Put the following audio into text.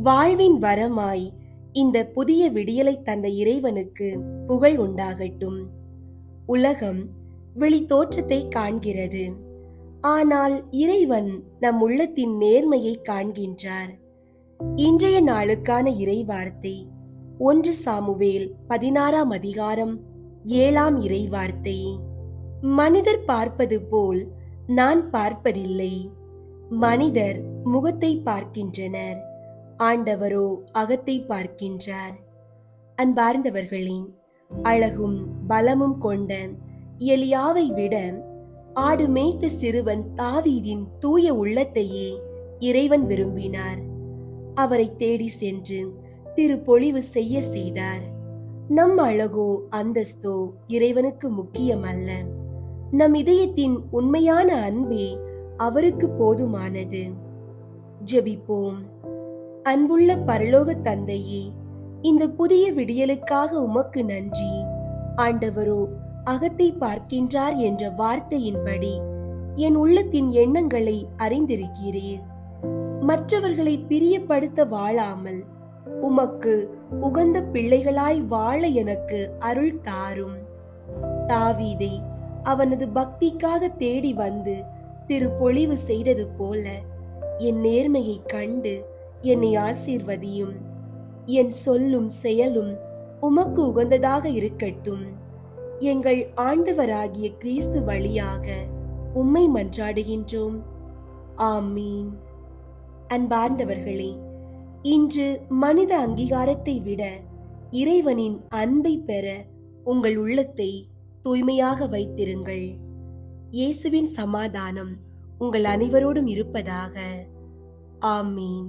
வாழ்வின் வரமாய் இந்த புதிய விடியலை தந்த இறைவனுக்கு புகழ் உண்டாகட்டும். உலகம் வெளி தோற்றத்தை காண்கிறது, ஆனால் இறைவன் நம் உள்ளத்தின் நேர்மையை காண்கின்றார். இன்றைய நாளுக்கான இறைவார்த்தை 1 சாமுவேல் 16ஆம் அதிகாரம் 7ஆம் இறைவார்த்தை. மனிதர் பார்ப்பது போல் நான் பார்ப்பதில்லை. மனிதர் முகத்தை பார்க்கின்றனர், ஆண்டவரோ அகத்தை பார்க்கின்றார். அன்பார்ந்தவர்களே, அழகும் பலமும் கொண்ட எலியாவை விட ஆடு மேய்த்த சிறுவன் தாவீதின் தூய உள்ளத்தையே இறைவன் விரும்பினார். அவரை தேடி சென்று திருப்பொழிவு செய்ய செய்தார். நம் அழகோ அந்தஸ்தோ இறைவனுக்கு முக்கியமல்ல. நம் இதயத்தின் உண்மையான அன்பே அவருக்கு போதுமானது. ஜெபிப்போம். அன்புள்ள பரலோக தந்தையே, இந்த புதிய விடியலுக்காக உமக்கு நன்றி. ஆண்டவரோ அகத்தை பார்க்கின்றார் என்ற வார்த்தையின்படி என் உள்ளத்தின் எண்ணங்களை அறிந்திருக்கிறீர். மற்றவர்களை பிரியப்படுத்த வாழாமல் உமக்கு உகந்த பிள்ளைகளாய் வாழ எனக்கு அருள் தாரும். தாவீதை அவனது பக்திக்காக தேடி வந்து திருப்பொழிவு செய்தது போல என் நேர்மையை கண்டு என்னை ஆசீர்வதியும். என் சொல்லும் செயலும் உமக்கு உகந்ததாக இருக்கட்டும். எங்கள் ஆண்டவராகிய கிறிஸ்து வழியாக உம்மை மன்றாடுகின்றோம். ஆமீன். அன்பார்ந்தவர்களே, இன்று மனித அங்கீகாரத்தை விட இறைவனின் அன்பை பெற உங்கள் உள்ளத்தை தூய்மையாக வைத்திருங்கள். இயேசுவின் சமாதானம் உங்கள் அனைவரோடும் இருப்பதாக. ஆமீன்.